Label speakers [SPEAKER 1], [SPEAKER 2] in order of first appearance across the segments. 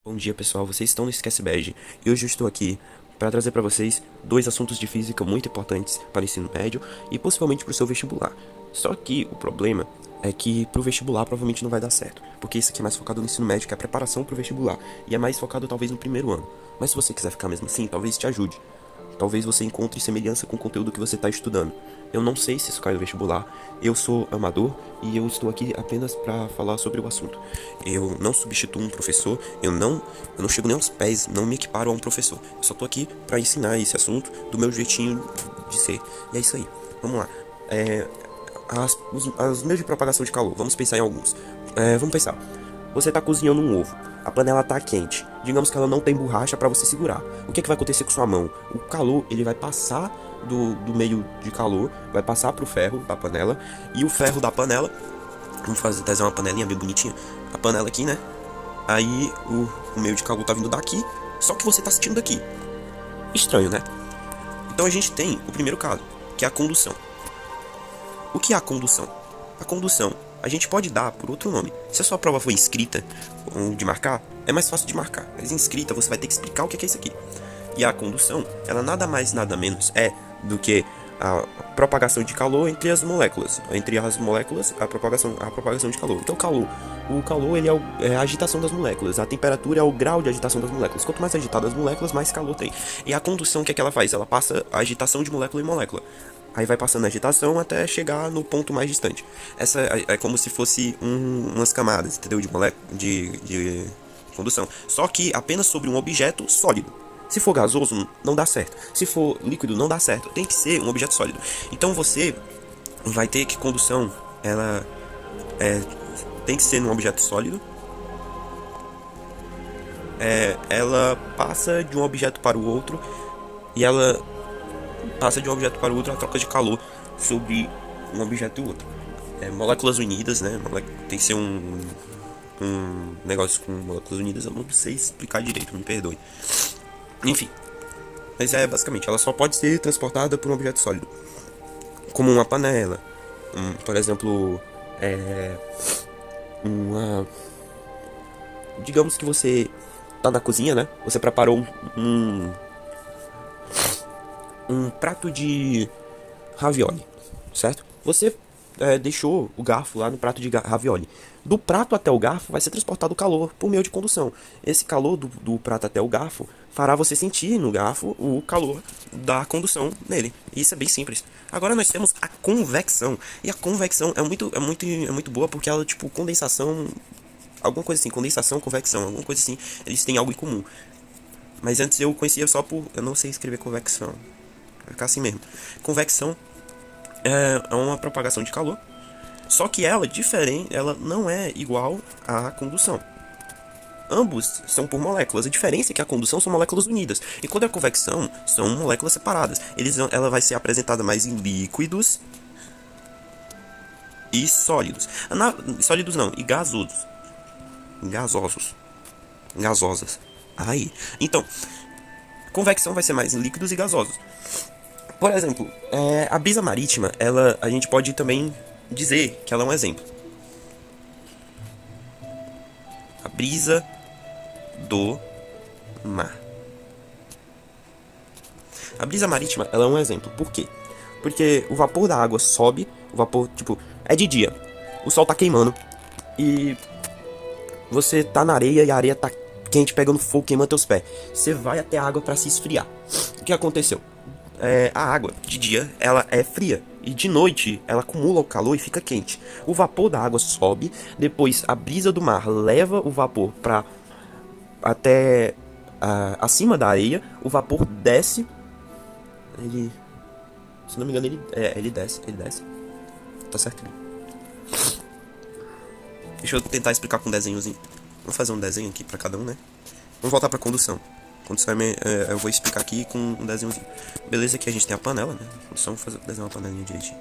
[SPEAKER 1] Bom dia pessoal, vocês estão no Esquece Bege e hoje eu estou aqui para trazer para vocês dois assuntos de física muito importantes para o ensino médio e possivelmente para o seu vestibular. Só que o problema é que para o vestibular provavelmente não vai dar certo, porque isso aqui é mais focado no ensino médio, que é a preparação para o vestibular, e é mais focado talvez no primeiro ano. Mas se você quiser ficar mesmo assim, talvez te ajude. Talvez você encontre semelhança com o conteúdo que você está estudando. Eu não sei se isso cai no vestibular, eu sou amador e eu estou aqui apenas para falar sobre o assunto. Eu não substituo um professor, eu não chego nem aos pés, não me equiparo a um professor. Eu só estou aqui para ensinar esse assunto do meu jeitinho de ser. E é isso aí. Vamos lá. Os meios de propagação de calor, vamos pensar em alguns. Vamos pensar. Você está cozinhando um ovo, a panela está quente, digamos que ela não tem borracha para você segurar. O que vai acontecer com sua mão? O calor ele vai passar do meio de calor, vai passar para o ferro da panela, e o ferro da panela, vamos desenhar uma panelinha bem bonitinha, a panela aqui, né? Aí o meio de calor tá vindo daqui, só que você tá sentindo daqui. Estranho, né? Então a gente tem o primeiro caso, que é a condução. O que é a condução? A condução a gente pode dar por outro nome. Se a sua prova for escrita ou de marcar, é mais fácil de marcar. Mas em escrita você vai ter que explicar o que é isso aqui. E a condução, ela nada mais nada menos é do que a propagação de calor entre as moléculas. Entre as moléculas, a propagação de calor. Então o calor ele é a agitação das moléculas. A temperatura é o grau de agitação das moléculas. Quanto mais agitadas as moléculas, mais calor tem. E a condução, o que é que ela faz? Ela passa a agitação de molécula em molécula. Aí vai passando a agitação até chegar no ponto mais distante. Essa é como se fosse umas camadas, entendeu? De condução. Só que apenas sobre um objeto sólido. Se for gasoso, não dá certo. Se for líquido, não dá certo. Tem que ser um objeto sólido. Então você vai ter que condução, ela tem que ser num objeto sólido. Ela passa de um objeto para o outro e ela passa de um objeto para o outro a troca de calor sobre um objeto e outro. Moléculas unidas, né? Tem que ser um negócio com moléculas unidas. Eu não sei explicar direito, me perdoe. Enfim, mas basicamente, ela só pode ser transportada por um objeto sólido, como uma panela, por exemplo, digamos que você tá na cozinha, né? Você preparou um prato de ravioli, certo? Você deixou o garfo lá no prato de ravioli. Do prato até o garfo vai ser transportado o calor por meio de condução. Esse calor do prato até o garfo fará você sentir no garfo o calor da condução nele. Isso é bem simples. Agora nós temos a convecção. E a convecção é muito boa porque ela, tipo, condensação, alguma coisa assim, condensação, convecção, alguma coisa assim, eles têm algo em comum. Mas antes eu conhecia só por, eu não sei escrever convecção. Vai ficar assim mesmo. Convecção é uma propagação de calor, só que ela é diferente, ela não é igual à condução. Ambos são por moléculas. A diferença é que a condução são moléculas unidas, enquanto a convecção são moléculas separadas. Ela vai ser apresentada mais em líquidos e sólidos. Sólidos não, e gasosos. Gasosos. Gasosas. Aí. Então, convecção vai ser mais em líquidos e gasosos. Por exemplo, a brisa marítima, a gente pode também dizer que ela é um exemplo. A brisa do mar. A brisa marítima, ela é um exemplo. Por quê? Porque o vapor da água sobe, o vapor, tipo, é de dia. O sol tá queimando e você tá na areia e a areia tá quente, pegando fogo, queimando teus pés. Você vai até a água para se esfriar. O que aconteceu? A água de dia ela é fria e de noite ela acumula o calor e fica quente. O vapor da água sobe, depois a brisa do mar leva o vapor para até acima da areia. O vapor desce, se não me engano ele desce, tá certo? Deixa eu tentar explicar com um desenhozinho. Vamos fazer um desenho aqui para cada um, né? Vamos voltar para condução. Eu vou explicar aqui com um desenhozinho. Beleza, aqui a gente tem a panela, né? Só vamos desenhar uma panelinha direitinho.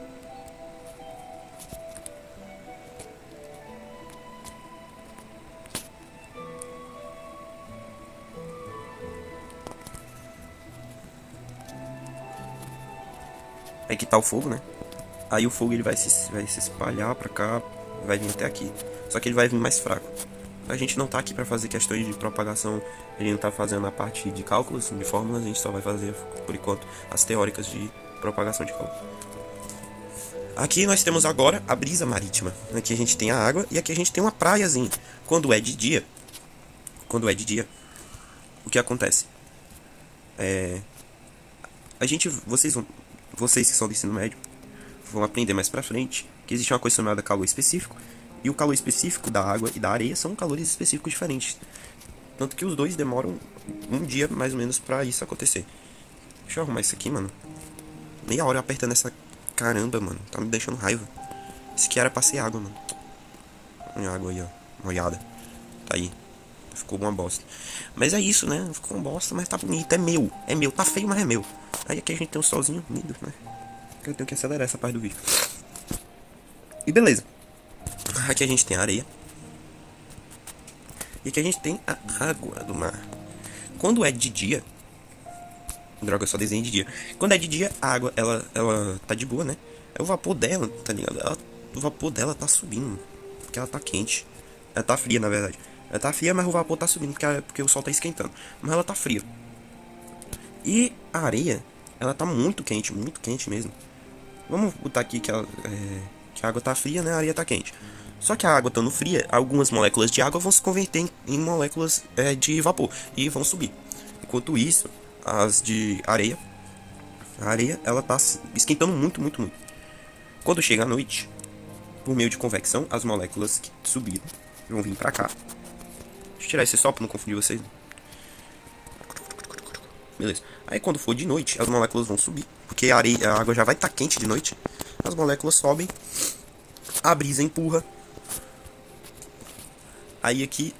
[SPEAKER 1] Aí que tá o fogo, né? Aí o fogo ele vai se espalhar pra cá, vai vir até aqui. Só que ele vai vir mais fraco. a gente não tá aqui para fazer questões de propagação, a gente não tá fazendo a parte de cálculos, de fórmulas, a gente só vai fazer, por enquanto, as teóricas de propagação de cálculo. Aqui nós temos agora a brisa marítima. Aqui a gente tem a água e aqui a gente tem uma praiazinha. Quando é de dia, o que acontece? Vocês que são do ensino médio vão aprender mais pra frente que existe uma coisa chamada calor específico, e o calor específico da água e da areia são calores específicos diferentes. Tanto que os dois demoram um dia mais ou menos pra isso acontecer. Deixa eu arrumar isso aqui, mano. Meia hora apertando essa... Caramba, mano. Tá me deixando raiva. Isso aqui era pra ser água, mano. Olha a água aí, ó. Molhada. Tá aí. Ficou uma bosta. Mas é isso, né? Ficou uma bosta, mas tá bonito. É meu. É meu. Tá feio, mas é meu. Aí aqui a gente tem um solzinho lindo, né? Eu tenho que acelerar essa parte do vídeo. E beleza. Aqui a gente tem a areia. E aqui a gente tem a água do mar. Quando é de dia... Droga, eu só desenhei de dia. Quando é de dia, a água, ela tá de boa, né? É o vapor dela, tá ligado? O vapor dela tá subindo. Porque ela tá quente. Ela tá fria, na verdade. Ela tá fria, mas o vapor tá subindo porque o sol tá esquentando. Mas ela tá fria. E a areia, ela tá muito quente mesmo. Vamos botar aqui que a água tá fria, né? A areia tá quente. Só que a água estando fria, algumas moléculas de água vão se converter em moléculas de vapor e vão subir. Enquanto isso, as de areia, a areia, ela tá esquentando muito. Quando chega a noite, por meio de convecção, as moléculas que subiram vão vir pra cá. Deixa eu tirar esse sol pra não confundir vocês. Beleza. Aí quando for de noite, as moléculas vão subir, porque a água já vai estar quente de noite. As moléculas sobem, a brisa empurra. Aí aqui,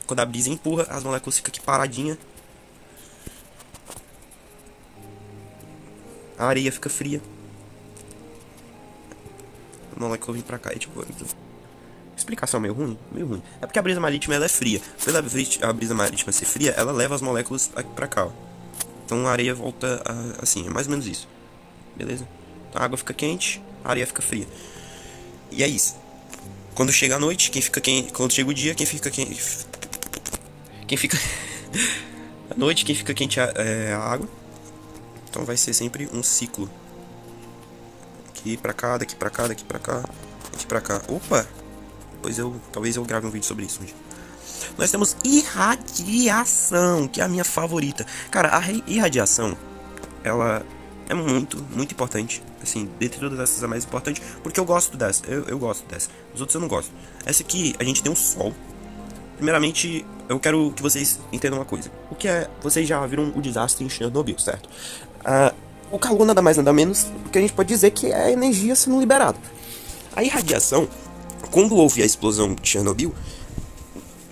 [SPEAKER 1] quando a brisa empurra, as moléculas ficam aqui paradinha. A areia fica fria. A molécula vem pra cá. Tipo, explicação meio ruim? Meio ruim. É porque a brisa marítima ela é fria. Pela a brisa marítima ser fria, ela leva as moléculas aqui pra cá, ó. Então a areia volta assim, é mais ou menos isso. Beleza? Então a água fica quente, a areia fica fria. E é isso. Quando chega a noite, quando chega o dia, quem fica a noite, quem fica quente é a água. Então vai ser sempre um ciclo. Aqui pra cá, daqui pra cá, daqui pra cá, daqui pra cá. Opa! Talvez eu grave um vídeo sobre isso. Nós temos irradiação, que é a minha favorita. Cara, a irradiação, ela é muito importante. Assim, dentre todas essas é a mais importante, porque eu gosto dessa. Eu gosto dessa. Os outros eu não gosto. Essa aqui, a gente tem um sol. Primeiramente, eu quero que vocês entendam uma coisa. O que é... Vocês já viram o desastre em Chernobyl, certo? O calor nada mais nada menos do que a gente pode dizer que é a energia sendo liberada. A irradiação, quando houve a explosão de Chernobyl,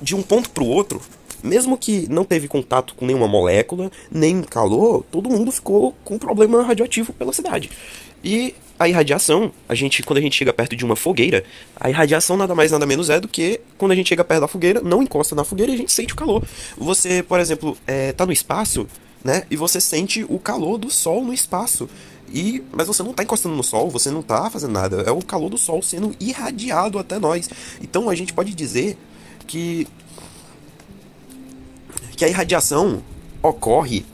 [SPEAKER 1] de um ponto para o outro, mesmo que não teve contato com nenhuma molécula, nem calor, todo mundo ficou com um problema radioativo pela cidade. E a irradiação, quando a gente chega perto de uma fogueira, a irradiação nada mais nada menos é do que quando a gente chega perto da fogueira, não encosta na fogueira e a gente sente o calor. Você, por exemplo, tá no espaço, né, e você sente o calor do sol no espaço. Mas você não tá encostando no sol, você não tá fazendo nada. É o calor do sol sendo irradiado até nós. Então a gente pode dizer que a irradiação ocorre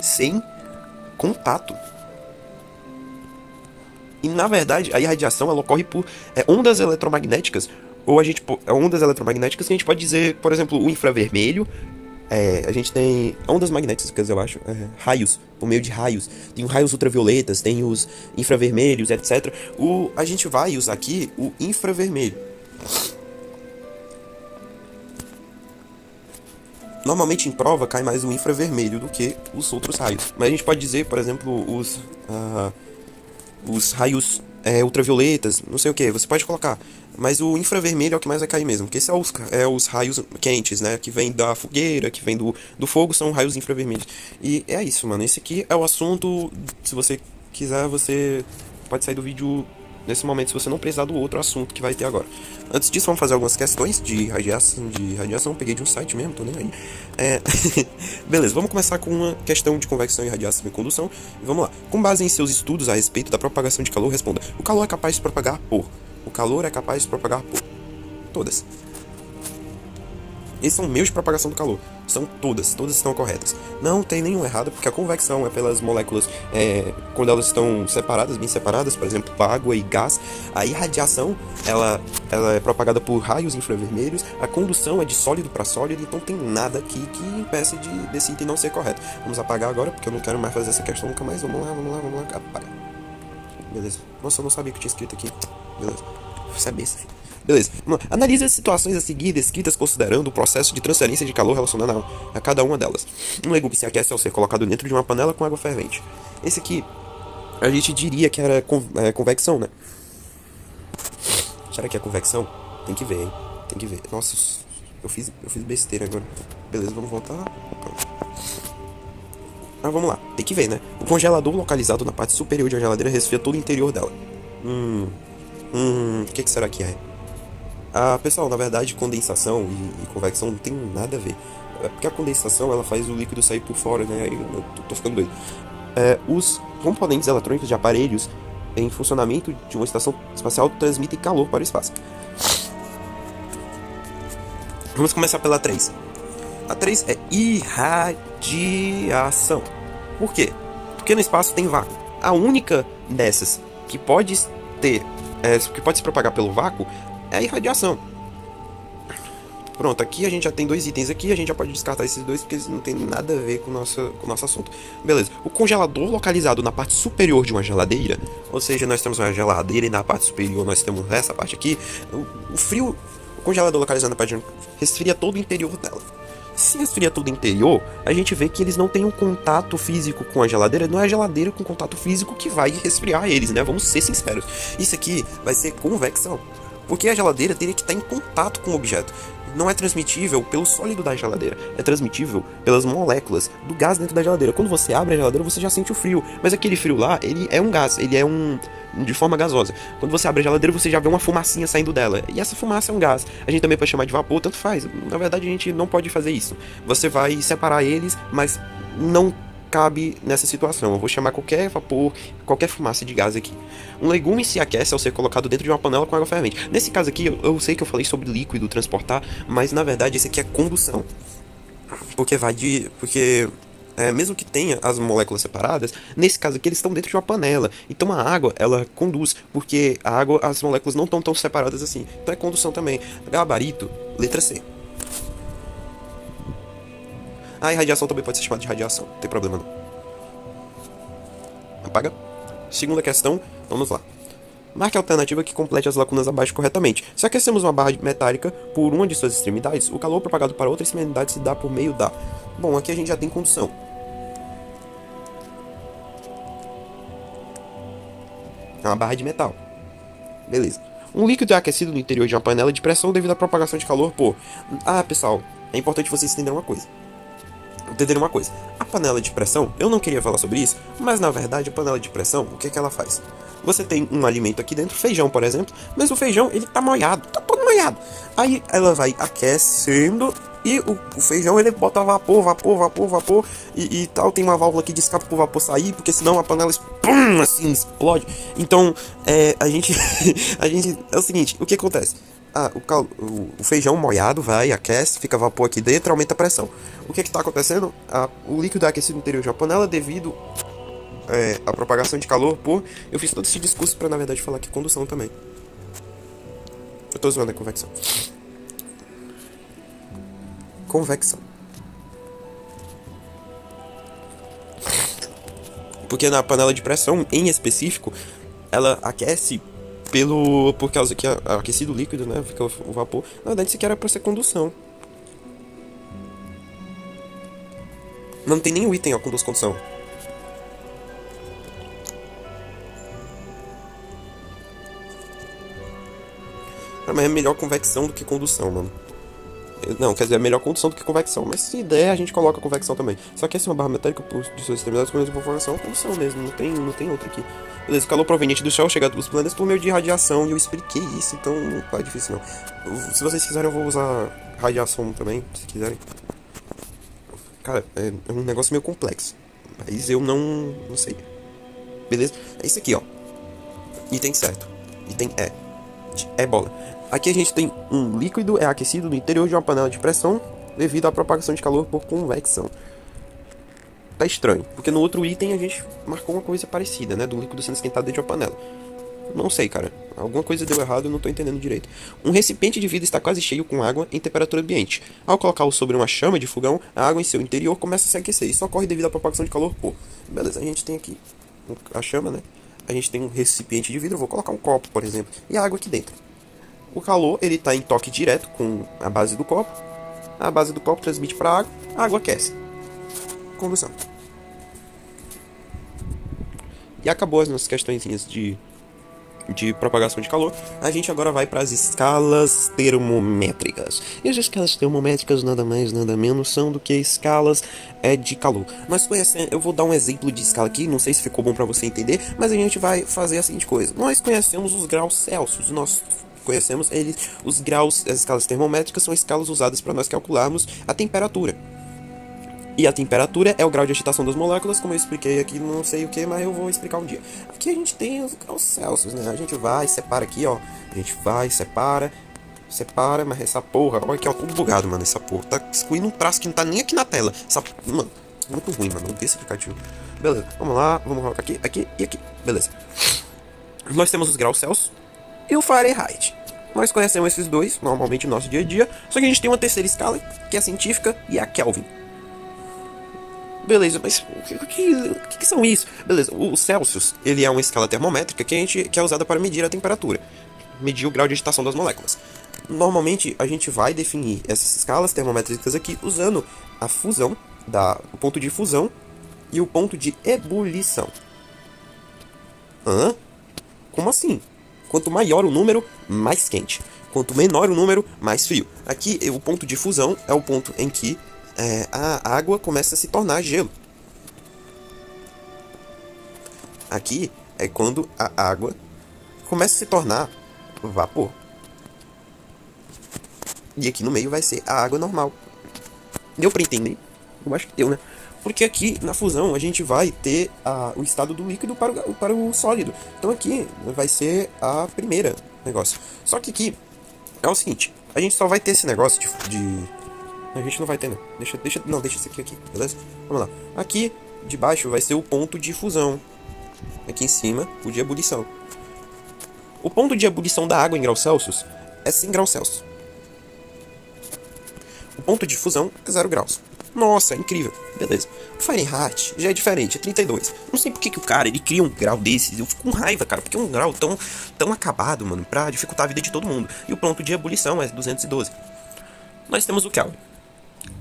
[SPEAKER 1] sem contato. E na verdade a irradiação ela ocorre por ondas eletromagnéticas, ou ondas eletromagnéticas que a gente pode dizer, por exemplo, o infravermelho. A gente tem ondas magnéticas, eu acho, raios, por meio de raios. Tem os raios ultravioletas, tem os infravermelhos, etc. A gente vai usar aqui o infravermelho. Normalmente em prova cai mais o infravermelho do que os outros raios. Mas a gente pode dizer, por exemplo, os raios ultravioletas, não sei o que, você pode colocar. Mas o infravermelho é o que mais vai cair mesmo, porque esses os raios quentes, né, que vem da fogueira, que vem do fogo, são raios infravermelhos. E é isso, mano, esse aqui é o assunto. Se você quiser, você pode sair do vídeo nesse momento, se você não precisar do outro assunto que vai ter agora. Antes disso, vamos fazer algumas questões de radiação. Peguei de um site mesmo, tô nem aí. Beleza, vamos começar com uma questão de convecção e radiação e condução. Vamos lá. Com base em seus estudos a respeito da propagação de calor, responda: o calor é capaz de se propagar por O calor é capaz de propagar por todas. Esses são meios de propagação do calor. São todas estão corretas. Não tem nenhum errado, porque a convecção é pelas moléculas quando elas estão separadas, bem separadas, por exemplo, água e gás. A irradiação, ela é propagada por raios infravermelhos. A condução é de sólido para sólido, então tem nada aqui que impeça desse item não ser correto. Vamos apagar agora, porque eu não quero mais fazer essa questão nunca mais. Vamos lá. Apaga. Beleza. Nossa, eu não sabia que tinha escrito aqui. Beleza. Sabia, filho. Beleza. Analise as situações a seguir descritas considerando o processo de transferência de calor relacionado a cada uma delas. Um legume se aquece ao ser colocado dentro de uma panela com água fervente. Esse aqui, a gente diria que era convecção, né? Será que é convecção? Tem que ver, hein? Tem que ver. Nossa, eu fiz besteira agora. Beleza, vamos voltar. Pronto. Vamos lá. Tem que ver, né? O congelador localizado na parte superior de uma geladeira resfria todo o interior dela. O que será que é? Pessoal, na verdade, condensação e convecção não tem nada a ver. Porque a condensação, ela faz o líquido sair por fora, né? Aí eu tô ficando doido. Os componentes eletrônicos de aparelhos em funcionamento de uma estação espacial transmitem calor para o espaço. Vamos começar pela 3. A 3 é irradiação. Por quê? Porque no espaço tem vácuo. A única dessas que pode se propagar pelo vácuo é a irradiação. Pronto, aqui a gente já tem 2 itens aqui, a gente já pode descartar esses 2 porque eles não tem nada a ver com o nosso assunto. Beleza, o congelador localizado na parte superior de uma geladeira, ou seja, nós temos uma geladeira e na parte superior nós temos essa parte aqui, o congelador localizado na parte resfria todo o interior dela. Se resfria todo o interior, a gente vê que eles não têm um contato físico com a geladeira. Não é a geladeira com contato físico que vai resfriar eles, né? Vamos ser sinceros. Isso aqui vai ser convecção. Porque a geladeira teria que estar em contato com o objeto. Não é transmitível pelo sólido da geladeira. É transmitível pelas moléculas do gás dentro da geladeira. Quando você abre a geladeira, você já sente o frio. Mas aquele frio lá, ele é um gás. Ele é de forma gasosa. Quando você abre a geladeira, você já vê uma fumacinha saindo dela. E essa fumaça é um gás. A gente também pode chamar de vapor, tanto faz. Na verdade, a gente não pode fazer isso. Você vai separar eles, mas não cabe nessa situação. Eu vou chamar qualquer vapor, qualquer fumaça de gás aqui. Um legume se aquece ao ser colocado dentro de uma panela com água fervente. Nesse caso aqui, eu sei que eu falei sobre líquido transportar, mas na verdade esse aqui é condução. Porque mesmo que tenha as moléculas separadas, nesse caso aqui eles estão dentro de uma panela. Então a água, ela conduz, porque a água, as moléculas não estão tão separadas assim. Então é condução também. Gabarito, letra C. A irradiação também pode ser chamada de radiação, não tem problema não. Apaga. Segunda questão, vamos lá. Marque a alternativa que complete as lacunas abaixo corretamente. Se aquecemos uma barra metálica por uma de suas extremidades, o calor propagado para outra extremidade se dá por meio da... Bom, aqui a gente já tem condução. É uma barra de metal. Beleza. Um líquido é aquecido no interior de uma panela de pressão devido à propagação de calor por... pessoal, é importante vocês entenderem uma coisa. A panela de pressão, eu não queria falar sobre isso, mas na verdade a panela de pressão, o que é que ela faz? Você tem um alimento aqui dentro, feijão por exemplo, mas o feijão ele tá molhado, tá todo molhado. Aí ela vai aquecendo e o feijão ele bota vapor e tal, tem uma válvula aqui de escape pro vapor sair, porque senão a panela assim explode. Então, a gente é o seguinte, o que acontece? O feijão molhado vai, aquece, fica vapor aqui dentro, aumenta a pressão. O que está acontecendo? O líquido é aquecido no interior de uma panela devido à propagação de calor por... Eu fiz todo esse discurso para na verdade falar que é condução também. Eu tô zoando a convecção. Convecção. Porque na panela de pressão, em específico, ela aquece por causa que é aquecido o líquido, né? Fica o vapor. Na verdade, isso aqui era pra ser condução. Não tem nenhum item, com duas condução. Mas é melhor convecção do que condução, mano. Não, quer dizer, é melhor condução do que convecção. Mas se der, a gente coloca convecção também. Só que essa é uma barra metálica de suas extremidades com a mesma conformação, condução mesmo. Não tem outra aqui. Beleza, o calor proveniente do Sol chega dos planetas por meio de radiação. E eu expliquei isso, então não é difícil não. Se vocês quiserem, eu vou usar radiação também, se quiserem. Cara, é um negócio meio complexo. Mas eu não sei. Beleza? É isso aqui, ó. Item certo. Item E. é bola. Aqui a gente tem um líquido é aquecido no interior de uma panela de pressão devido à propagação de calor por convecção. Tá estranho, porque no outro item a gente marcou uma coisa parecida, né? Do líquido sendo esquentado dentro de uma panela. Não sei, cara. Alguma coisa deu errado, eu não tô entendendo direito. Um recipiente de vidro está quase cheio com água em temperatura ambiente. Ao colocá-lo sobre uma chama de fogão, a água em seu interior começa a se aquecer. Isso ocorre devido à propagação de calor. Pô, beleza, a gente tem aqui a chama, né? A gente tem um recipiente de vidro, eu vou colocar um copo, por exemplo, e a água aqui dentro. O calor, ele está em toque direto com a base do copo. A base do copo transmite para a água aquece. Condução. E acabou as nossas questõezinhas de propagação de calor. A gente agora vai para as escalas termométricas. E as escalas termométricas nada mais, nada menos são do que escalas de calor. Nós conhecemos, eu vou dar um exemplo de escala aqui, não sei se ficou bom para você entender, mas a gente vai fazer a seguinte coisa. Nós conhecemos os graus Celsius, nós conhecemos eles, os graus, as escalas termométricas são escalas usadas para nós calcularmos a temperatura. E a temperatura é o grau de agitação das moléculas, como eu expliquei aqui, não sei o que, mas eu vou explicar um dia. Aqui a gente tem os graus Celsius, né? A gente vai, separa aqui, ó. A gente vai, separa, mas essa porra, olha aqui, ó, tudo bugado, mano, essa porra. Tá excluindo um traço que não tá nem aqui na tela. Essa, mano, muito ruim, mano, desse aplicativo. Beleza, vamos lá, vamos colocar aqui, aqui e aqui. Beleza. Nós temos os graus Celsius e o Fahrenheit. Nós conhecemos esses dois, normalmente no nosso dia a dia, só que a gente tem uma terceira escala, que é científica, e é a Kelvin. Beleza, mas o que são isso? Beleza, o Celsius, ele é uma escala termométrica que é usada para medir a temperatura, medir o grau de agitação das moléculas. Normalmente, a gente vai definir essas escalas termométricas aqui usando a fusão, o ponto de fusão e o ponto de ebulição. Hã? Como assim? Quanto maior o número, mais quente. Quanto menor o número, mais frio. Aqui, o ponto de fusão é o ponto em que a água começa a se tornar gelo. Aqui é quando a água começa a se tornar vapor. E aqui no meio vai ser a água normal. Deu pra entender? Eu acho que deu, né? Porque aqui na fusão a gente vai ter o estado do líquido para o sólido. Então aqui vai ser a primeira negócio. Só que aqui é o seguinte: a gente só vai ter esse negócio de a gente não vai ter, não. Deixa isso aqui, beleza? Vamos lá. Aqui de baixo vai ser o ponto de fusão. Aqui em cima, o de ebulição. O ponto de ebulição da água em graus Celsius é 100 graus Celsius. O ponto de fusão é 0 graus. Nossa, é incrível. Beleza. O Fahrenheit já é diferente, é 32. Não sei por que o cara, ele cria um grau desses. Eu fico com raiva, cara, porque é um grau tão acabado, mano, pra dificultar a vida de todo mundo. E o ponto de ebulição é 212. Nós temos o Kelvin.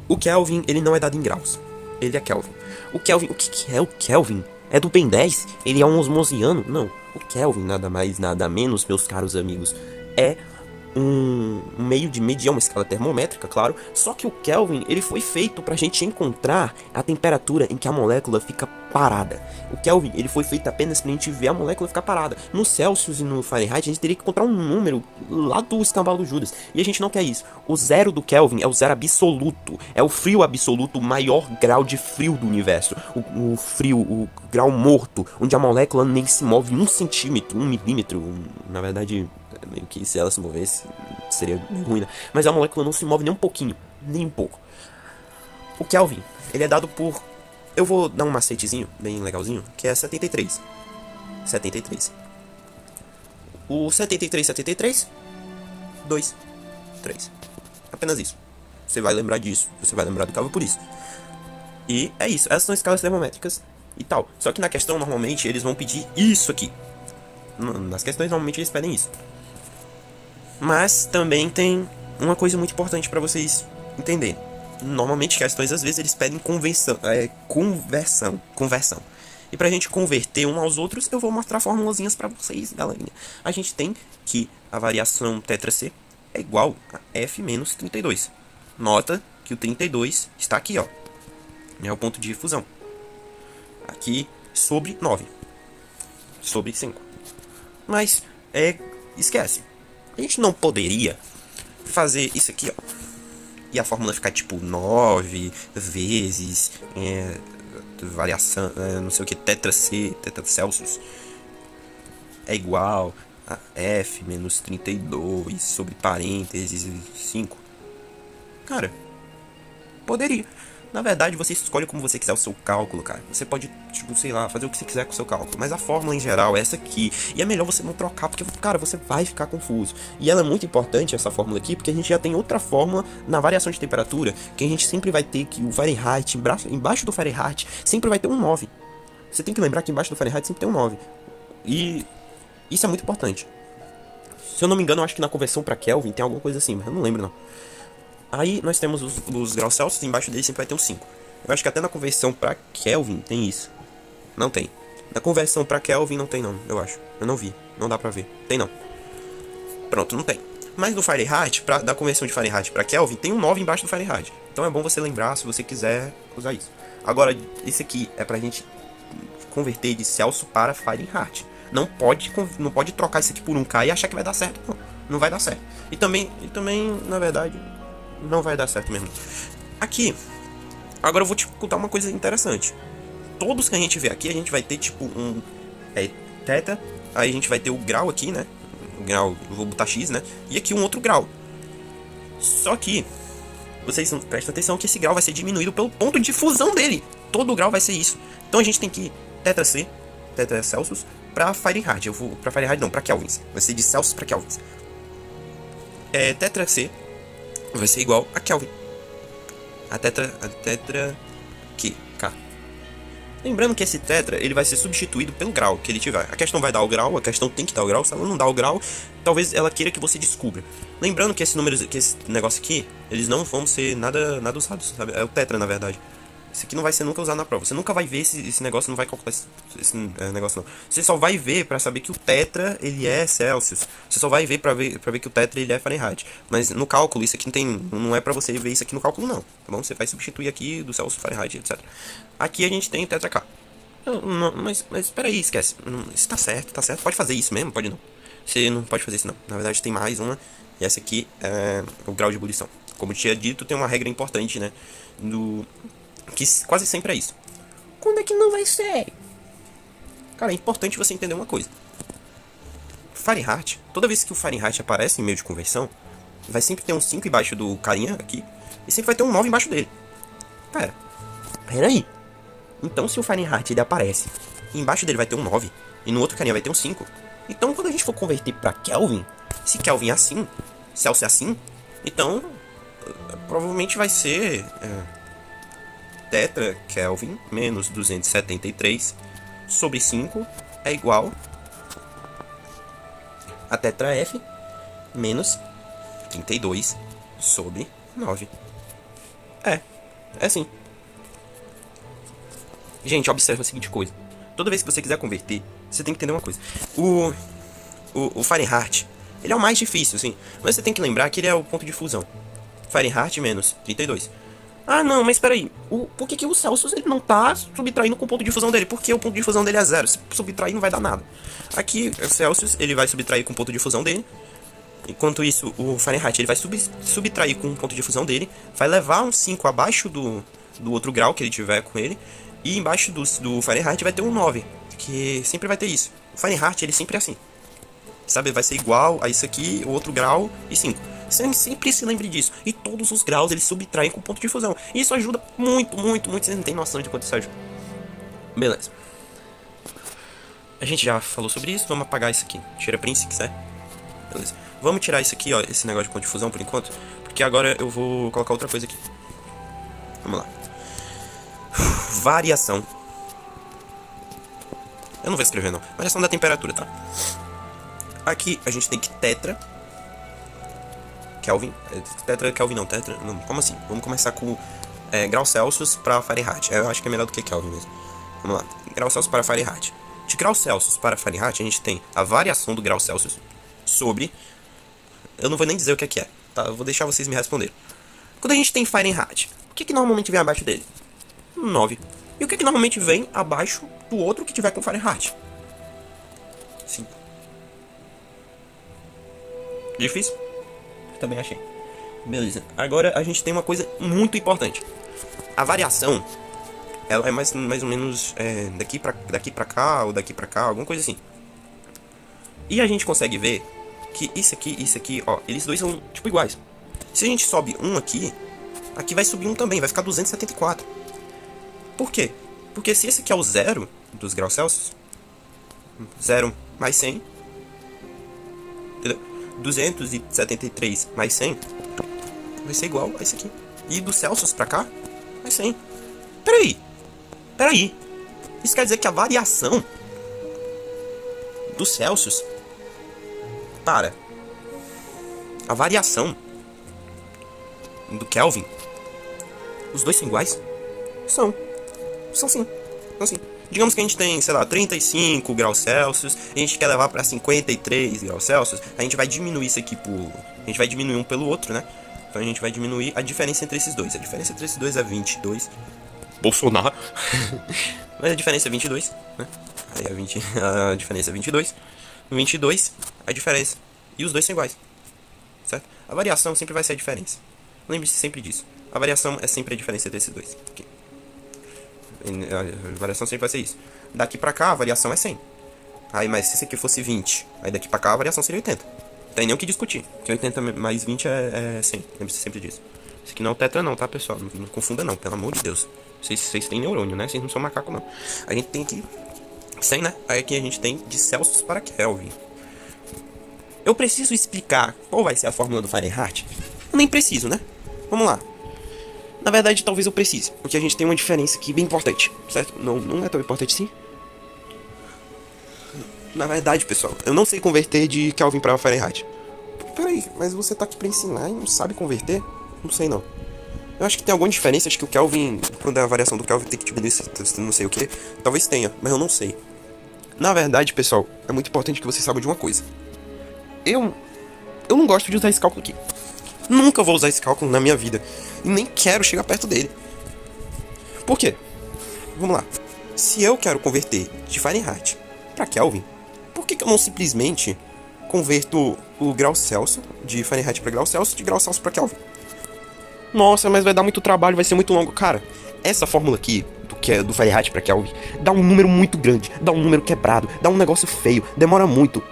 [SPEAKER 1] O Kelvin, ele não é dado em graus. Ele é Kelvin. O Kelvin, o que é o Kelvin? É do Ben 10? Ele é um osmosiano? Não. O Kelvin, nada mais, nada menos, meus caros amigos, é um meio de medir uma escala termométrica, claro. Só que o Kelvin, ele foi feito pra gente encontrar a temperatura em que a molécula fica parada. O Kelvin, ele foi feito apenas pra gente ver a molécula ficar parada. No Celsius e no Fahrenheit, a gente teria que encontrar um número lá do escambau do Judas. E a gente não quer isso. O zero do Kelvin é o zero absoluto. É o frio absoluto, o maior grau de frio do universo. O frio, o grau morto, onde a molécula nem se move 1 centímetro, 1 milímetro. Na verdade, meio que se ela se movesse, seria ruim, né? Mas a molécula não se move nem um pouquinho, nem um pouco. O Kelvin, ele é dado por... Eu vou dar um macetezinho, bem legalzinho, que é 73. 73. O 73, 2, 3. Apenas isso. Você vai lembrar disso, você vai lembrar do Kelvin por isso. E é isso, essas são escalas termométricas e tal. Só que na questão, normalmente, eles vão pedir isso aqui. Nas questões, normalmente, eles pedem isso. Mas também tem uma coisa muito importante para vocês entenderem. Normalmente, questões, às vezes, eles pedem conversão. E pra gente converter um aos outros, eu vou mostrar formulazinhas pra vocês, galerinha. A gente tem que a variação θc é igual a F menos 32. Nota que o 32 está aqui, ó. É o ponto de fusão. Aqui sobre 9. Sobre 5. Mas, esquece. A gente não poderia fazer isso aqui, ó. E a fórmula ficar tipo 9 vezes variação, não sei o que, θc, θ Celsius é igual F menos 32 sobre parênteses 5. Cara, poderia. Na verdade, você escolhe como você quiser o seu cálculo, cara. Você pode, tipo, sei lá, fazer o que você quiser com o seu cálculo. Mas a fórmula em geral é essa aqui. E é melhor você não trocar, porque, cara, você vai ficar confuso. E ela é muito importante, essa fórmula aqui, porque a gente já tem outra fórmula na variação de temperatura, que a gente sempre vai ter que o Fahrenheit, embaixo do Fahrenheit, sempre vai ter um 9. Você tem que lembrar que embaixo do Fahrenheit sempre tem um 9. E isso é muito importante. Se eu não me engano, eu acho que na conversão para Kelvin tem alguma coisa assim, mas eu não lembro não. Aí nós temos os graus Celsius, embaixo dele sempre vai ter um 5. Eu acho que até na conversão para Kelvin tem isso. Não tem. Na conversão para Kelvin não tem não, eu acho. Eu não vi, não dá pra ver. Tem não. Pronto, não tem. Mas no Fahrenheit, da conversão de Fahrenheit para Kelvin, tem um 9 embaixo do Fahrenheit. Então é bom você lembrar se você quiser usar isso. Agora, esse aqui é pra gente converter de Celsius para Fahrenheit. Não pode trocar isso aqui por um K e achar que vai dar certo. Não, não vai dar certo. E também, na verdade, não vai dar certo mesmo. Aqui, agora eu vou te contar uma coisa interessante. Todos que a gente vê aqui, a gente vai ter tipo um θ, aí a gente vai ter o grau aqui, né? O grau, eu vou botar X, né? E aqui um outro grau. Só que, vocês prestem atenção que esse grau vai ser diminuído pelo ponto de fusão dele. Todo grau vai ser isso. Então a gente tem que θC, θ Celsius, para Fahrenheit. Eu vou para Fahrenheit não, para Kelvins. Vai ser de Celsius para Kelvins. θC vai ser igual a Kelvin. A tetra Q, K. Lembrando que esse tetra, ele vai ser substituído pelo grau que ele tiver. A questão vai dar o grau, a questão tem que dar o grau. Se ela não dá o grau, talvez ela queira que você descubra. Lembrando que esse negócio aqui, eles não vão ser nada usados, sabe? É o tetra, na verdade. Isso aqui não vai ser nunca usado na prova. Você nunca vai ver esse negócio, não vai calcular esse negócio não. Você só vai ver pra saber que o tetra, ele é Celsius. Você só vai ver pra ver que o tetra, ele é Fahrenheit. Mas no cálculo, isso aqui não é pra você ver isso aqui no cálculo não. Tá bom? Você vai substituir aqui do Celsius, Fahrenheit, etc. Aqui a gente tem tetra K. Mas espera aí, esquece. Isso tá certo. Pode fazer isso mesmo? Pode não. Você não pode fazer isso não. Na verdade tem mais uma. E essa aqui é o grau de ebulição. Como eu tinha dito, tem uma regra importante, né? Que quase sempre é isso. Quando é que não vai ser? Cara, é importante você entender uma coisa. Fahrenheit, toda vez que o Fahrenheit aparece em meio de conversão, vai sempre ter um 5 embaixo do carinha aqui, e sempre vai ter um 9 embaixo dele. Pera aí. Então se o Fahrenheit ele aparece, e embaixo dele vai ter um 9, e no outro carinha vai ter um 5, então quando a gente for converter pra Kelvin, se Kelvin é assim, Celsius é assim, então provavelmente vai ser tetra Kelvin menos 273 sobre 5 é igual a tetra F menos 32 sobre 9. É assim. Gente, observa a seguinte coisa. Toda vez que você quiser converter, você tem que entender uma coisa. O Fahrenheit, ele é o mais difícil, sim. Mas você tem que lembrar que ele é o ponto de fusão. Fahrenheit menos 32. Ah, não, mas espera aí. Por que o Celsius ele não tá subtraindo com o ponto de fusão dele? Porque o ponto de fusão dele é 0. Se subtrair não vai dar nada. Aqui, o Celsius ele vai subtrair com o ponto de fusão dele. Enquanto isso, o Fahrenheit ele vai subtrair com o ponto de fusão dele. Vai levar um 5 abaixo do outro grau que ele tiver com ele. E embaixo do Fahrenheit vai ter um 9. Que sempre vai ter isso. O Fahrenheit ele sempre é assim. Sabe, vai ser igual a isso aqui, o outro grau e 5. Sempre se lembre disso. E todos os graus eles subtraem com ponto de fusão. E isso ajuda muito. Vocês não tem noção de quanto isso ajuda. Beleza. A gente já falou sobre isso. Vamos apagar isso aqui. Tira print se quiser. Beleza. Vamos tirar isso aqui, ó. Esse negócio de ponto de fusão por enquanto. Porque agora eu vou colocar outra coisa aqui. Vamos lá. Variação. Eu não vou escrever não. Variação da temperatura, tá? Aqui a gente tem que tetra Kelvin. Tetra Kelvin não, tetra. Não, como assim? Vamos começar com graus Celsius para Fahrenheit. Eu acho que é melhor do que Kelvin mesmo. Vamos lá. Graus Celsius para Fahrenheit. De graus Celsius para Fahrenheit, a gente tem a variação do grau Celsius sobre. Eu não vou nem dizer o que é, tá? Eu vou deixar vocês me responderem. Quando a gente tem Fahrenheit, o que normalmente vem abaixo dele? 9. E o que normalmente vem abaixo do outro que tiver com Fahrenheit? 5. Difícil? Também achei. Beleza. Agora a gente tem uma coisa muito importante. A variação, ela é mais ou menos daqui pra cá ou daqui pra cá, alguma coisa assim. E a gente consegue ver que isso aqui, ó, eles dois são, tipo, iguais. Se a gente sobe um aqui, aqui vai subir um também, vai ficar 274. Por quê? Porque se esse aqui é o zero dos graus Celsius, 0 mais 100, entendeu? 273 mais 100 vai ser igual a esse aqui. E do Celsius pra cá, vai 100. Peraí. Isso quer dizer que a variação do Celsius para a variação do Kelvin, os dois são iguais? São sim. Digamos que a gente tem, sei lá, 35 graus Celsius, a gente quer levar para 53 graus Celsius, a gente vai diminuir isso aqui a gente vai diminuir um pelo outro, né? Então a gente vai diminuir a diferença entre esses dois. A diferença entre esses dois é 22. Bolsonaro. Mas a diferença é 22, né? Aí a diferença é 22. 22, a diferença. E os dois são iguais, certo? A variação sempre vai ser a diferença. Lembre-se sempre disso. A variação é sempre a diferença entre esses dois. Okay. A variação sempre vai ser isso. Daqui pra cá a variação é 100. Aí, mas se esse aqui fosse 20, aí daqui pra cá a variação seria 80. Não tem nem o que discutir. Que 80 mais 20 é 100. Lembre-se sempre disso. Isso aqui não é o tetra não, tá, pessoal? Não confunda não, pelo amor de Deus. Vocês têm neurônio, né? Vocês não são macaco não. A gente tem aqui 100, né? Aí aqui a gente tem de Celsius para Kelvin. Eu preciso explicar qual vai ser a fórmula do Fahrenheit? Nem preciso, né? Vamos lá. Na verdade, talvez eu precise, porque a gente tem uma diferença aqui bem importante, certo? Não é tão importante assim. Na verdade, pessoal, eu não sei converter de Kelvin para Fahrenheit. Peraí, mas você tá aqui pra ensinar e não sabe converter? Não sei não. Eu acho que tem alguma diferença, acho que o Kelvin, quando é a variação do Kelvin tem que diminuir, não sei o que. Talvez tenha, mas eu não sei. Na verdade, pessoal, é muito importante que você saiba de uma coisa. Eu não gosto de usar esse cálculo aqui. Nunca vou usar esse cálculo na minha vida. E nem quero chegar perto dele. Por quê? Vamos lá. Se eu quero converter de Fahrenheit para Kelvin, por que eu não simplesmente converto o grau Celsius de Fahrenheit para grau Celsius de grau Celsius para Kelvin? Nossa, mas vai dar muito trabalho, vai ser muito longo. Cara, essa fórmula aqui, do Fahrenheit para Kelvin, dá um número muito grande, dá um número quebrado, dá um negócio feio, demora muito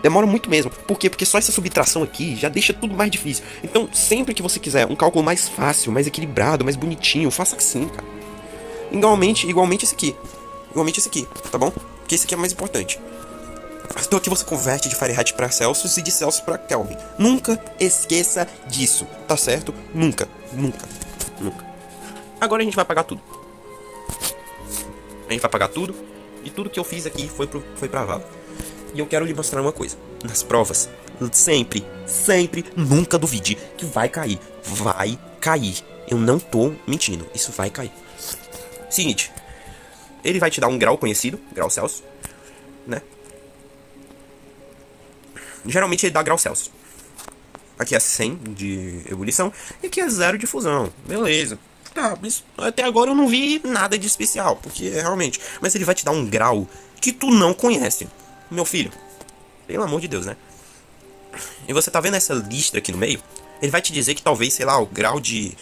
[SPEAKER 1] mesmo. Por quê? Porque só essa subtração aqui já deixa tudo mais difícil. Então, sempre que você quiser um cálculo mais fácil, mais equilibrado, mais bonitinho, faça assim, cara. Igualmente esse aqui. Igualmente esse aqui, tá bom? Porque esse aqui é mais importante. Então aqui você converte de Fahrenheit para Celsius e de Celsius para Kelvin. Nunca esqueça disso, tá certo? Nunca. Agora a gente vai apagar tudo. E tudo que eu fiz aqui foi pra vala. E eu quero lhe mostrar uma coisa. Nas provas, sempre, nunca duvide que vai cair. Vai cair. Eu não tô mentindo. Isso vai cair. Seguinte. Ele vai te dar um grau conhecido, grau Celsius, né? Geralmente ele dá grau Celsius. Aqui é 100 de ebulição e aqui é 0 de fusão. Beleza. Tá, mas até agora eu não vi nada de especial, porque realmente... Mas ele vai te dar um grau que tu não conhece. Meu filho, pelo amor de Deus, né? E você tá vendo essa lista aqui no meio? Ele vai te dizer que talvez, sei lá, o grau de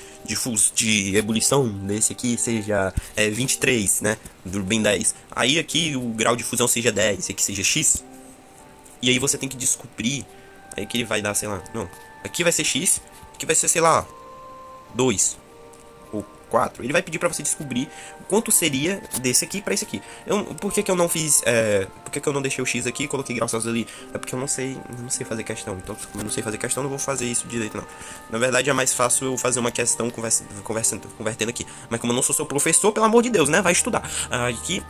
[SPEAKER 1] ebulição desse aqui seja 23, né? Do bem 10. Aí aqui o grau de fusão seja 10, aqui seja X. E aí você tem que descobrir. Aí que ele vai dar, sei lá, não. Aqui vai ser X, aqui vai ser, sei lá, 2 ou 4. Ele vai pedir pra você descobrir quanto seria desse aqui pra esse aqui. Por que eu não fiz, por que eu não deixei o X aqui e coloquei graus Celsius ali? É porque eu não sei fazer questão. Então, como eu não sei fazer questão, não vou fazer isso direito, não. Na verdade, é mais fácil eu fazer uma questão convertendo aqui. Mas como eu não sou seu professor, pelo amor de Deus, né? Vai estudar. Aqui,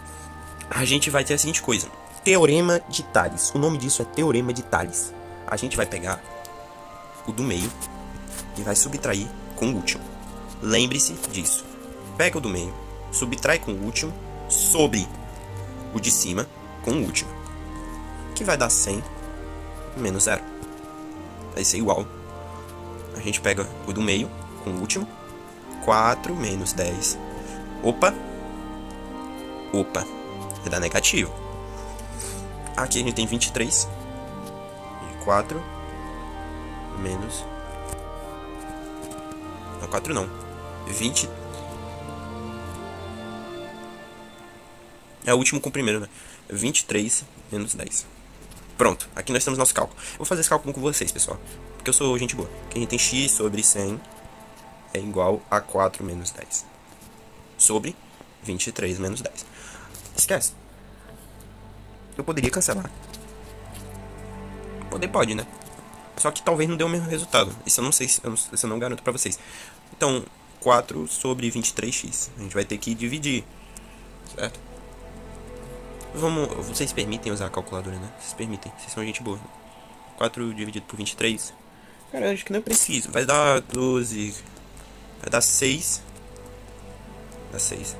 [SPEAKER 1] a gente vai ter a seguinte coisa. Teorema de Tales. O nome disso é Teorema de Tales. A gente vai pegar o do meio e vai subtrair com o último. Lembre-se disso. Pega o do meio, subtrai com o último, sobre o de cima com o último. Que vai dar 100 menos 0. Vai ser igual. A gente pega o do meio com o último. 4 menos 10. Opa. Vai dar negativo. Aqui a gente tem 23. 4 menos... Não, 4 não. 20... É o último com o primeiro, né? 23 menos 10. Pronto, aqui nós temos nosso cálculo. Eu vou fazer esse cálculo com vocês, pessoal, porque eu sou gente boa. Que a gente tem x sobre 100 é igual a 4 menos 10 sobre 23 menos 10. Esquece. Eu poderia cancelar. Pode, né? Só que talvez não dê o mesmo resultado. Isso eu não sei, isso eu não garanto pra vocês. Então, 4 sobre 23x. A gente vai ter que dividir, certo? Vocês permitem usar a calculadora, né? Vocês permitem, vocês são gente boa. 4 dividido por 23. Cara, eu acho que não é preciso. Vai dar 12. Vai dar 6. Dá 6.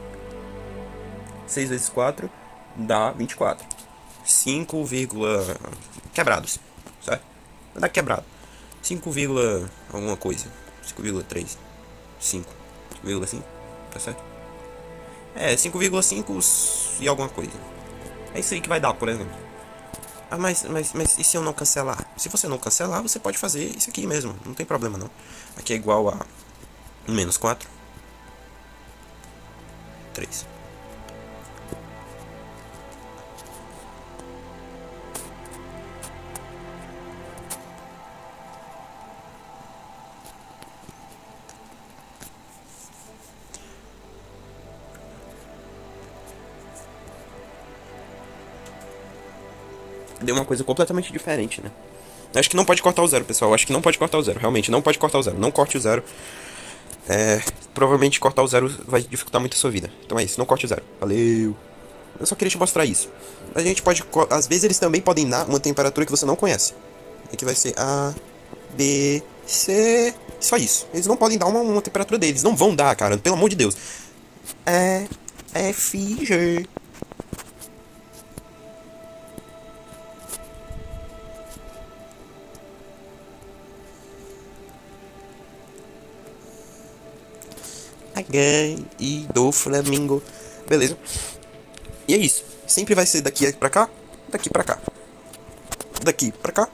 [SPEAKER 1] 6 vezes 4 dá 24. 5, quebrados, certo? Vai dar quebrado. 5, alguma coisa. 5,3. 5,5. Tá certo? 5,5 e alguma coisa. É isso aí que vai dar, por exemplo. Ah, mas e se eu não cancelar? Se você não cancelar, você pode fazer isso aqui mesmo. Não tem problema, não. Aqui é igual a menos 4. 3. Deu uma coisa completamente diferente, né? Acho que não pode cortar o zero, pessoal. Acho que não pode cortar o zero. Realmente, não pode cortar o zero. Não corte o zero. Provavelmente cortar o zero vai dificultar muito a sua vida. Então é isso, não corte o zero. Valeu. Eu só queria te mostrar isso. A gente pode... Às vezes eles também podem dar uma temperatura que você não conhece. Aqui vai ser A, B, C... Só isso. Eles não podem dar uma temperatura deles. Não vão dar, cara. Pelo amor de Deus. E, F, G... e do Flamengo. Beleza? E é isso. Sempre vai ser daqui pra cá, daqui pra cá, daqui pra cá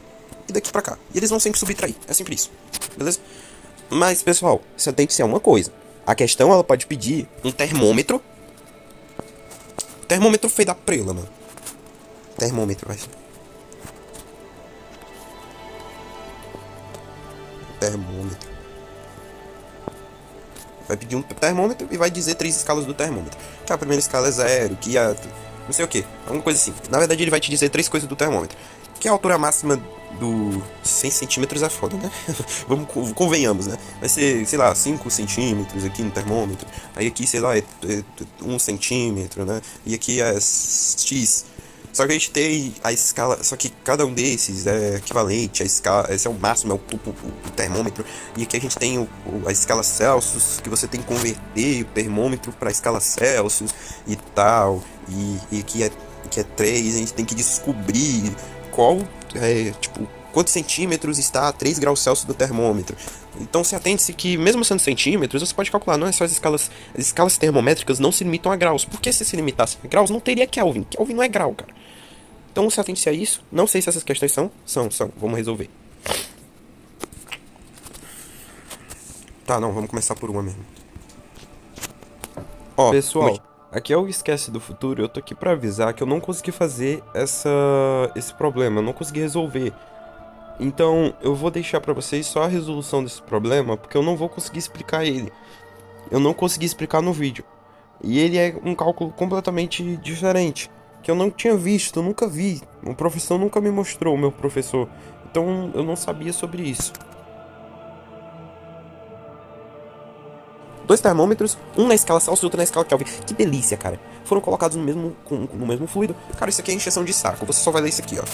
[SPEAKER 1] e daqui pra cá. E eles vão sempre subtrair. É sempre isso. Beleza? Mas, pessoal, você tem que ser uma coisa. A questão, ela pode pedir um termômetro. Termômetro feito da prela, mano. Termômetro, vai. Termômetro. Vai pedir um termômetro e vai dizer 3 escalas do termômetro. Que a primeira escala é 0, que a... não sei o que, alguma coisa assim. Na verdade ele vai te dizer 3 coisas do termômetro. Que a altura máxima do 100 centímetros é foda, né? Convenhamos, né? Vai ser, sei lá, 5 centímetros aqui no termômetro. Aí aqui, sei lá, é 1 centímetro, né? E aqui é X. Só que a gente tem a escala, só que cada um desses é equivalente à escala, esse é o máximo, é o termômetro. E aqui a gente tem a escala Celsius, que você tem que converter o termômetro para a escala Celsius e tal. E aqui é 3, a gente tem que descobrir quantos centímetros está a 3 graus Celsius do termômetro. Então se atente-se que, mesmo sendo centímetros, você pode calcular, não é só as escalas termométricas não se limitam a graus. Porque se limitasse a graus, não teria Kelvin. Kelvin não é grau, cara. Então se atente a isso. Não sei se essas questões são. Vamos resolver. Tá, não, vamos começar por uma mesmo. Ó, pessoal, aqui é o Esquece do Futuro. Eu tô aqui pra avisar que eu não consegui fazer esse problema. Eu não consegui resolver. Então, eu vou deixar pra vocês só a resolução desse problema, porque eu não vou conseguir explicar ele. Eu não consegui explicar no vídeo. E ele é um cálculo completamente diferente, que eu não tinha visto, eu nunca vi. O professor nunca me mostrou, o meu professor. Então, eu não sabia sobre isso. 2 termômetros, um na escala Celsius e outro na escala Kelvin. Que delícia, cara. Foram colocados no mesmo fluido. Cara, isso aqui é encheção de saco. Você só vai ler isso aqui, ó.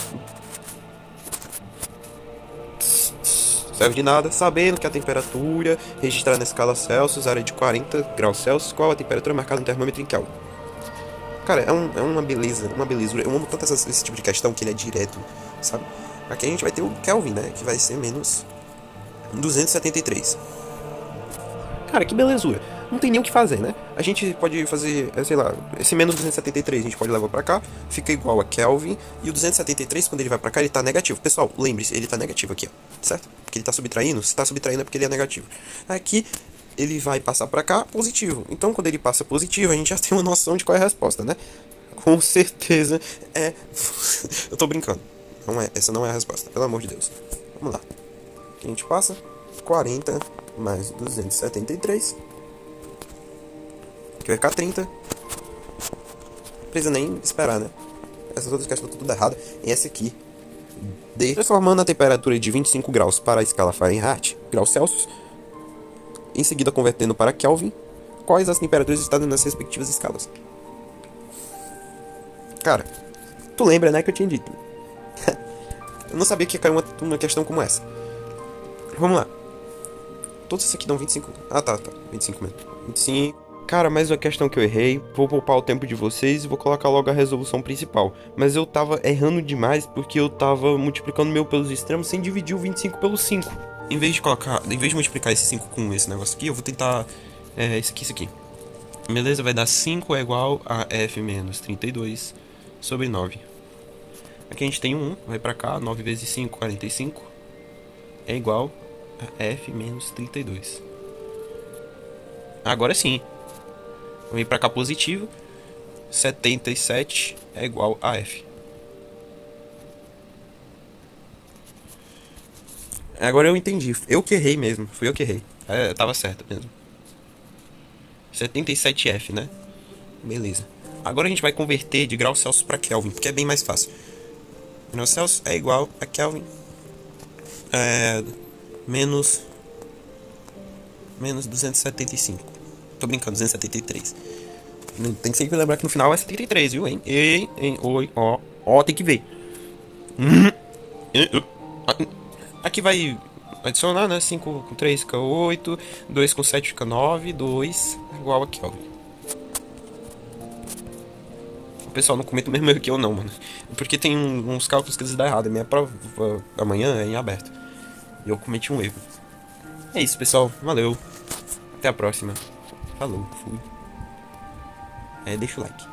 [SPEAKER 1] Serve de nada, sabendo que a temperatura registrada na escala Celsius era de 40 graus Celsius, qual a temperatura marcada no termômetro em Kelvin. Cara, é uma beleza, uma belezura. Eu amo tanto esse tipo de questão que ele é direto, sabe? Aqui a gente vai ter o Kelvin, né? Que vai ser menos 273. Cara, que belezura. Não tem nem o que fazer, né? A gente pode fazer, sei lá, esse menos 273 a gente pode levar pra cá, fica igual a Kelvin. E o 273, quando ele vai pra cá, ele tá negativo. Pessoal, lembre-se, ele tá negativo aqui, ó. Certo? Porque ele tá subtraindo. Se tá subtraindo é porque ele é negativo. Aqui, ele vai passar pra cá, positivo. Então, quando ele passa positivo, a gente já tem uma noção de qual é a resposta, né? Com certeza é... Eu tô brincando. Não é, essa não é a resposta, pelo amor de Deus. Vamos lá. O que a gente passa? 40 mais 273. Que vai ficar 30. Não precisa nem esperar, né? Essas outras questões estão tudo errado. E essa aqui, transformando a temperatura de 25 graus para a escala Fahrenheit, graus Celsius, em seguida convertendo para Kelvin, quais as temperaturas estão nas respectivas escalas? Cara, tu lembra, né, que eu tinha dito? Eu não sabia que ia cair uma questão como essa. Vamos lá. Todos esses aqui dão 25. Ah, tá. 25 mesmo. 25. Cara, mais uma questão que eu errei. Vou poupar o tempo de vocês e vou colocar logo a resolução principal. Mas eu tava errando demais porque eu tava multiplicando meu pelos extremos sem dividir o 25 pelo 5. Em vez de multiplicar esse 5 com esse negócio aqui, eu vou tentar isso aqui. Beleza? Vai dar 5 é igual a f menos 32 sobre 9. Aqui a gente tem um 1, vai pra cá, 9 vezes 5, 45. É igual a f menos 32. Agora sim. Vem pra cá positivo. 77 é igual a f. Agora eu entendi. Eu que errei mesmo. Fui eu que errei. Tava certo mesmo. 77F, né? Beleza. Agora a gente vai converter de graus Celsius para Kelvin, porque é bem mais fácil. Graus Celsius é igual a Kelvin menos 275. Tô brincando, 273. Tem que sempre lembrar que no final é 73, viu, hein? Oi, ó, tem que ver. Aqui vai adicionar, né? 5 com 3 fica 8, 2 com 7 fica 9, 2 igual a Kelvin. O pessoal não comenta o mesmo erro que eu não, mano. Porque tem uns cálculos que eles dão errado. A minha prova amanhã é em aberto. E eu cometi um erro. É isso, pessoal. Valeu. Até a próxima. Falou, fui. Deixa o like.